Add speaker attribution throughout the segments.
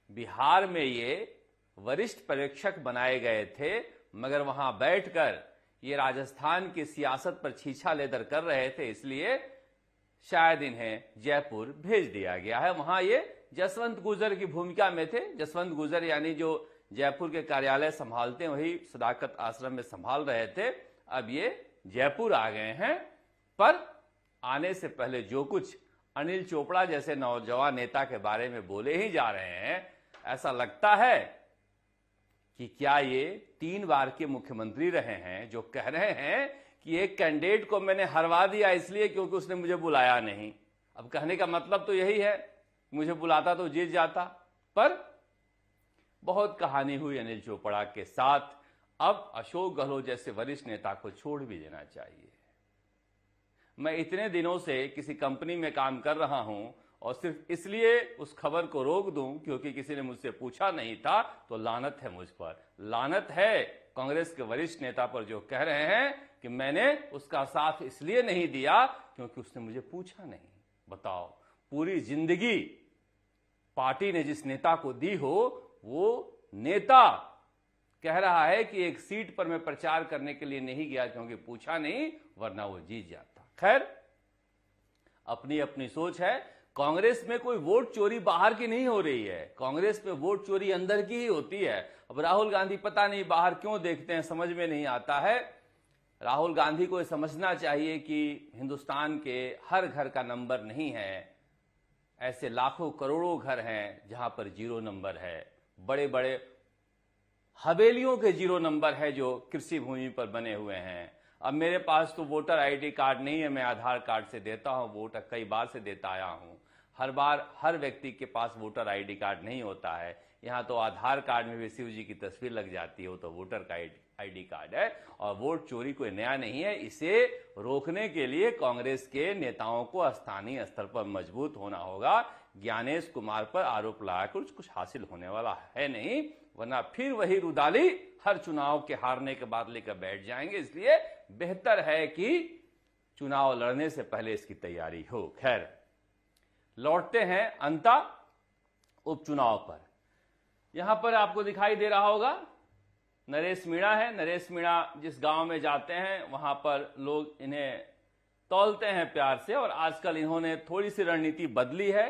Speaker 1: बिहार में ये वरिष्ठ पर्यवेक्षक बनाए गए थे, मगर वहां बैठकर ये राजस्थान की सियासत पर छीछा लेदर कर रहे थे, इसलिए शायद इन्हें जयपुर भेज दिया गया है। वहां ये जसवंत गुर्जर की भूमिका में थे। जसवंत गुर्जर यानी जो जयपुर के कार्यालय संभालते हैं, वही सदाकत आश्रम में संभाल रहे थे। अब ये जयपुर आ गए हैं, पर आने से पहले जो कुछ अनिल चोपड़ा जैसे नौजवान नेता के बारे में बोले ही जा रहे हैं, ऐसा लगता है कि क्या ये 3 बार के मुख्यमंत्री रहे हैं जो कह रहे हैं कि एक कैंडिडेट को मैंने हरवा दिया इसलिए क्योंकि उसने मुझे बुलाया नहीं। अब कहने का मतलब तो यही है, मुझे बुलाता तो जीत जाता। पर बहुत कहानी हुई अनिल चोपड़ा के साथ। अब अशोक गहलोत जैसे वरिष्ठ नेता को छोड़ भी देना चाहिए। मैं इतने दिनों से किसी कंपनी में काम कर रहा हूं और सिर्फ इसलिए उस खबर को रोक दूं क्योंकि किसी ने मुझसे पूछा नहीं था, तो लानत है मुझ पर, लानत है कांग्रेस के वरिष्ठ नेता पर जो कह रहे हैं कि मैंने उसका साथ इसलिए नहीं दिया क्योंकि उसने मुझे पूछा नहीं। बताओ, पूरी जिंदगी पार्टी ने जिस नेता को दी हो, वो नेता कह रहा है कि एक सीट पर मैं प्रचार करने के लिए नहीं गया क्योंकि पूछा नहीं, वरना वो जीत जाता। खैर, अपनी अपनी सोच है। कांग्रेस में कोई वोट चोरी बाहर की नहीं हो रही है, कांग्रेस में वोट चोरी अंदर की ही होती है। अब राहुल गांधी पता नहीं बाहर क्यों देखते हैं, समझ में नहीं आता है। राहुल गांधी को समझना चाहिए कि हिंदुस्तान के हर घर का नंबर नहीं है। ऐसे लाखों करोड़ों घर हैं जहां पर 0 नंबर है। बड़े बड़े हवेलियों के 0 नंबर है जो कृषि भूमि पर बने हुए हैं। अब मेरे पास तो वोटर आईडी कार्ड नहीं है, मैं आधार कार्ड से देता हूं वोट, कई बार से देता आया हूं। हर बार हर व्यक्ति के पास वोटर आईडी कार्ड नहीं होता है। यहां तो आधार कार्ड में भी शिव जी की तस्वीर लग जाती है, वो तो वोटर का आईडी कार्ड है। और वोट चोरी कोई नया नहीं है। इसे रोकने के लिए कांग्रेस के नेताओं को स्थानीय स्तर पर मजबूत होना होगा। ज्ञानेश कुमार पर आरोप लगाकर कुछ हासिल होने वाला है नहीं, वरना फिर वही रुदाली हर चुनाव के हारने के बाद लेकर बैठ जाएंगे। इसलिए बेहतर है कि चुनाव लड़ने से पहले इसकी तैयारी हो। खैर, लौटते हैं अंता उपचुनाव पर। यहां पर आपको दिखाई दे रहा होगा नरेश मीणा है। नरेश मीणा जिस गांव में जाते हैं वहां पर लोग इन्हें तौलते हैं प्यार से, और आजकल इन्होंने थोड़ी सी रणनीति बदली है।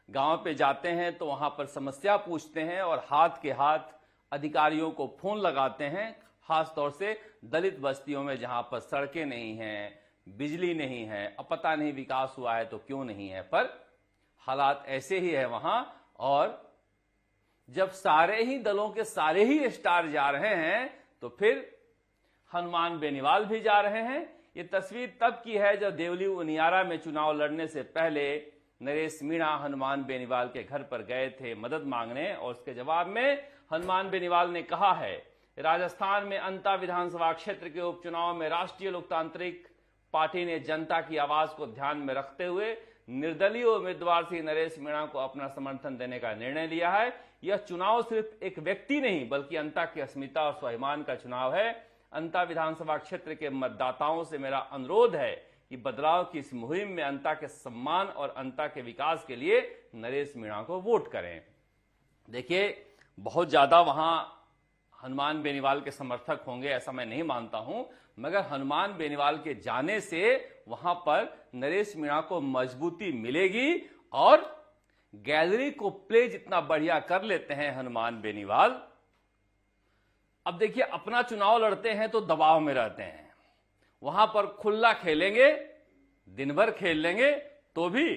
Speaker 1: गांव पे जाते हैं तो वहां पर समस्या पूछते हैं और हाथ के हाथ अधिकारियों को फोन लगाते हैं, खास तौर से दलित बस्तियों में जहां पर सड़कें नहीं हैं, बिजली नहीं है। अब पता नहीं विकास हुआ है तो क्यों नहीं है, पर हालात ऐसे ही है वहां। और जब सारे ही दलों के सारे ही स्टार जा रहे हैं तो फिर हनुमान बेनीवाल भी जा रहे हैं। ये तस्वीर तब की है जब देवली उनियारा में चुनाव लड़ने से पहले नरेश मीणा हनुमान बेनीवाल के घर पर गए थे मदद मांगने, और उसके जवाब में हनुमान बेनीवाल ने कहा है, राजस्थान में अंता विधानसभा क्षेत्र के उपचुनाव में राष्ट्रीय लोकतांत्रिक पार्टी ने जनता की आवाज को ध्यान में रखते हुए निर्दलीय उम्मीदवार श्री नरेश मीणा को अपना समर्थन देने का निर्णय लिया है। यह चुनाव सिर्फ एक व्यक्ति नहीं बल्कि अंता की अस्मिता और स्वाभिमान का चुनाव है। अंता विधानसभा क्षेत्र के मतदाताओं से मेरा अनुरोध है कि बदलाव की इस मुहिम में अंता के सम्मान और अंता के विकास के लिए नरेश मीणा को वोट करें। देखिए, बहुत ज्यादा वहां हनुमान बेनीवाल के समर्थक होंगे ऐसा मैं नहीं मानता हूं, मगर हनुमान बेनीवाल के जाने से वहां पर नरेश मीणा को मजबूती मिलेगी और गैलरी को प्ले जितना बढ़िया कर लेते हैं हनुमान बेनीवाल। अब देखिए, अपना चुनाव लड़ते हैं तो दबाव में रहते हैं, वहां पर खुला खेलेंगे, दिन भर खेल लेंगे तो भी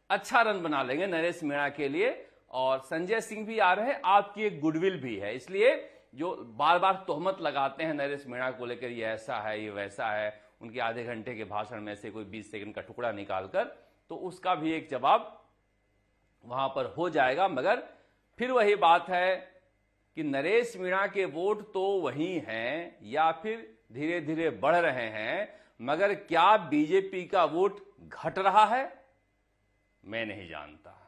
Speaker 1: अच्छा रन बना लेंगे नरेश मीणा के लिए। और संजय सिंह भी आ रहे हैं, आपकी एक गुडविल भी है, इसलिए जो बार बार तोहमत लगाते हैं नरेश मीणा को लेकर, ये ऐसा है ये वैसा है, उनके आधे घंटे के भाषण में से कोई 20 सेकंड का टुकड़ा निकालकर, तो उसका भी एक जवाब वहां पर हो जाएगा। मगर फिर वही बात है कि नरेश मीणा के वोट तो वही हैं या फिर धीरे धीरे बढ़ रहे हैं, मगर क्या बीजेपी का वोट घट रहा है, मैं नहीं जानता।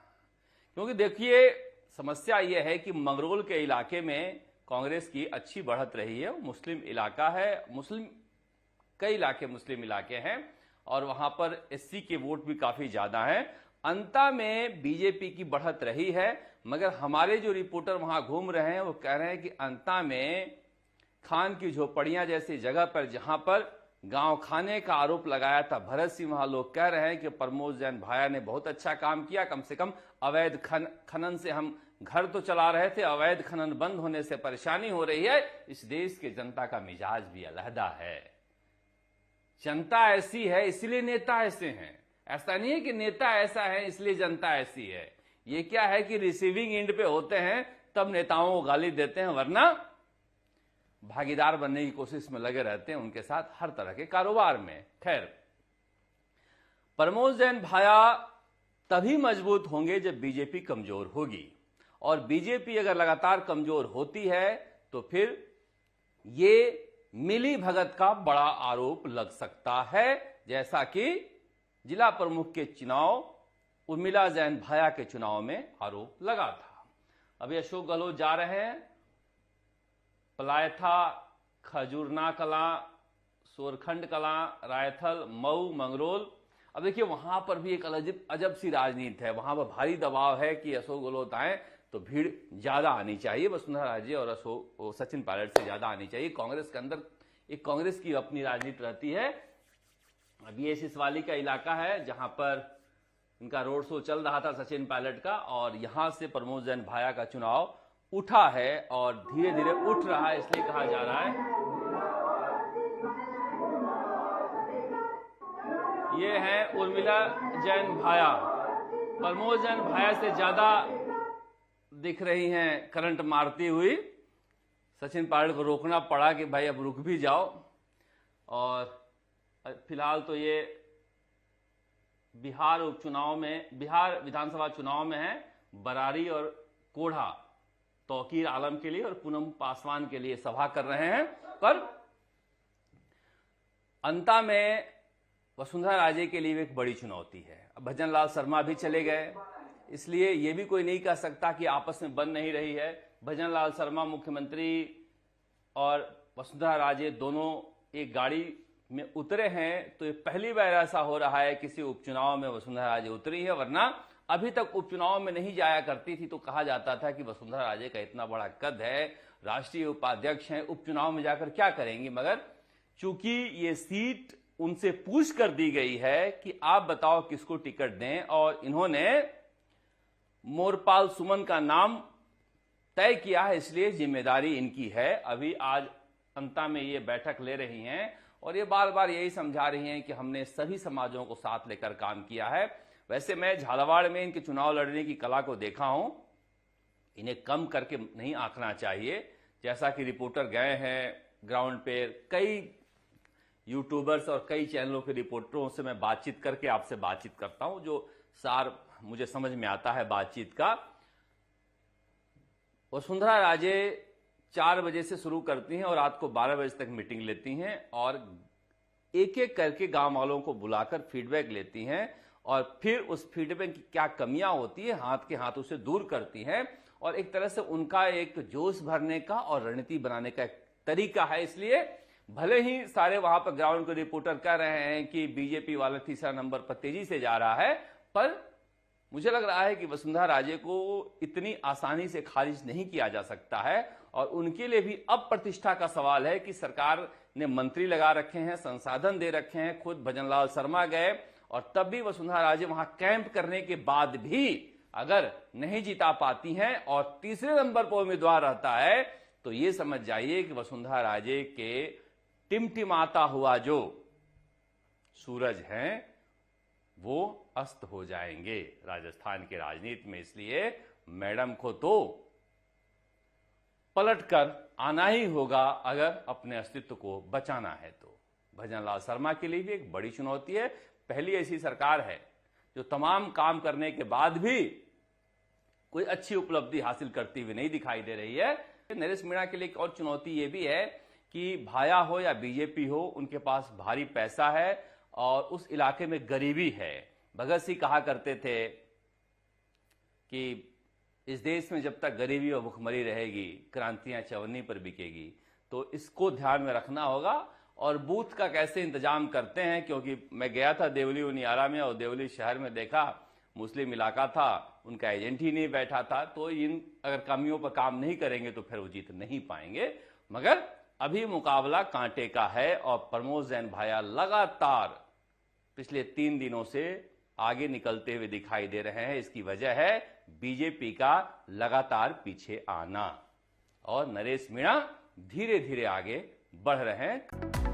Speaker 1: क्योंकि देखिए, समस्या यह है कि मंगरोल के इलाके में कांग्रेस की अच्छी बढ़त रही है। मुस्लिम इलाका है, कई इलाके मुस्लिम इलाके हैं और वहां पर एससी के वोट भी काफी ज्यादा हैं। अंता में बीजेपी की बढ़त रही है, मगर हमारे जो रिपोर्टर वहां घूम रहे हैं वो कह रहे हैं कि अंता में खान की झोपड़ियां जैसी जगह पर जहां पर गांव खाने का आरोप लगाया था भरत सिंह, वहां लोग कह रहे हैं कि प्रमोद जैन भाया ने बहुत अच्छा काम किया। कम से कम अवैध खनन से हम घर तो चला रहे थे, अवैध खनन बंद होने से परेशानी हो रही है। इस देश के जनता का मिजाज भी अलहदा है। जनता ऐसी है इसलिए नेता ऐसे हैं। ऐसा नहीं है कि नेता ऐसा है इसलिए जनता ऐसी है। ये क्या है कि रिसीविंग एंड पे होते हैं तब नेताओं को गाली देते हैं, वरना भागीदार बनने की कोशिश में लगे रहते हैं उनके साथ हर तरह के कारोबार में। खैर, प्रमोद जैन भाया तभी मजबूत होंगे जब बीजेपी कमजोर होगी, और बीजेपी अगर लगातार कमजोर होती है तो फिर ये मिली भगत का बड़ा आरोप लग सकता है, जैसा कि जिला प्रमुख के चुनाव उर्मिला जैन भाया के चुनाव में आरोप लगा था। अभी अशोक गहलोत जा रहे हैं पलायथा, खजूरना कला, सोरखंड कला, रायथल, मऊ, मंगरोल। अब देखिए वहां पर भी एक अजब सी राजनीति है। वहां पर भारी दबाव है कि अशोक गहलोत आए तो भीड़ ज्यादा आनी चाहिए, वसुंधरा राजे और सचिन पायलट से ज्यादा आनी चाहिए। कांग्रेस के अंदर एक कांग्रेस की अपनी राजनीति रहती है। अब ये सिसवाली का इलाका है जहां पर इनका रोड शो चल रहा था सचिन पायलट का, और यहां से प्रमोद जैन भाया का चुनाव उठा है और धीरे धीरे उठ रहा है, इसलिए कहा जा रहा है। ये है उर्मिला जैन भाया, प्रमोद जैन भाया से ज्यादा दिख रही हैं करंट मारती हुई। सचिन पायलट को रोकना पड़ा कि भाई अब रुक भी जाओ। और फिलहाल तो ये बिहार उपचुनाव में, बिहार विधानसभा चुनाव में है। बरारी और कोढ़ा तौकीर आलम के लिए और पूनम पासवान के लिए सभा कर रहे हैं। पर अंता में वसुंधरा राजे के लिए एक बड़ी चुनौती है। अब भजन लाल शर्मा भी चले गए, इसलिए यह भी कोई नहीं कह सकता कि आपस में बन नहीं रही है। भजन लाल शर्मा मुख्यमंत्री और वसुंधरा राजे दोनों एक गाड़ी में उतरे हैं, तो ये पहली बार ऐसा हो रहा है किसी उपचुनाव में वसुंधरा राजे उतरी है। वरना अभी तक उपचुनाव में नहीं जाया करती थी तो कहा जाता था कि वसुंधरा राजे का इतना बड़ा कद है, राष्ट्रीय उपाध्यक्ष हैं, उपचुनाव में जाकर क्या करेंगी। मगर चूंकि ये सीट उनसे पूछ कर दी गई है कि आप बताओ किसको टिकट दें, और इन्होंने मोरपाल सुमन का नाम तय किया है, इसलिए जिम्मेदारी इनकी है। अभी आज अंता में ये बैठक ले रही हैं और ये बार बार यही समझा रही हैं कि हमने सभी समाजों को साथ लेकर काम किया है। वैसे मैं झालावाड़ में इनके चुनाव लड़ने की कला को देखा हूं, इन्हें कम करके नहीं आंकना चाहिए। जैसा कि रिपोर्टर गए हैं ग्राउंड पे, कई यूट्यूबर्स और कई चैनलों के रिपोर्टरों से मैं बातचीत करके आपसे बातचीत करता हूं, जो सार मुझे समझ में आता है बातचीत का। वसुंधरा राजे 4 बजे से शुरू करती हैं और रात को 12 बजे तक मीटिंग लेती हैं और एक एक करके गांव वालों को बुलाकर फीडबैक लेती हैं और फिर उस फीडबैक की क्या कमियां होती है हाथ के हाथ उसे दूर करती हैं, और एक तरह से उनका एक जोश भरने का और रणनीति बनाने का एक तरीका है। इसलिए भले ही सारे वहां पर ग्राउंड के रिपोर्टर कह रहे हैं कि बीजेपी वाला तीसरा नंबर पर तेजी से जा रहा है, पर मुझे लग रहा है कि वसुंधरा राजे को इतनी आसानी से खारिज नहीं किया जा सकता है। और उनके लिए भी अब प्रतिष्ठा का सवाल है कि सरकार ने मंत्री लगा रखे हैं, संसाधन दे रखे हैं, खुद भजन लाल शर्मा गए, और तब भी वसुंधरा राजे वहां कैंप करने के बाद भी अगर नहीं जिता पाती हैं और तीसरे नंबर पर उम्मीदवार रहता है, तो ये समझ जाइए कि वसुंधरा राजे के टिमटिमाता हुआ जो सूरज हैं वो अस्त हो जाएंगे राजस्थान के राजनीति में। इसलिए मैडम को तो पलटकर आना ही होगा अगर अपने अस्तित्व को बचाना है। तो भजन लाल शर्मा के लिए भी एक बड़ी चुनौती है। पहली ऐसी सरकार है जो तमाम काम करने के बाद भी कोई अच्छी उपलब्धि हासिल करती हुई नहीं दिखाई दे रही है। नरेश मीणा के लिए एक और चुनौती ये भी है कि भाया हो या बीजेपी हो, उनके पास भारी पैसा है और उस इलाके में गरीबी है। भगत सिंह कहा करते थे कि इस देश में जब तक गरीबी और भुखमरी रहेगी, क्रांतियां चवन्नी पर बिकेगी। तो इसको ध्यान में रखना होगा। और बूथ का कैसे इंतजाम करते हैं, क्योंकि मैं गया था देवली उनियारा में और देवली शहर में देखा मुस्लिम इलाका था, उनका एजेंट ही नहीं बैठा था, तो इन अगर कमियों पर काम नहीं करेंगे तो फिर वो जीत नहीं पाएंगे। मगर अभी मुकाबला कांटे का है और प्रमोद जैन भाया लगातार पिछले 3 दिनों से आगे निकलते हुए दिखाई दे रहे हैं। इसकी वजह है बीजेपी का लगातार पीछे आना और नरेश मीणा धीरे धीरे आगे बढ़ रहे हैं।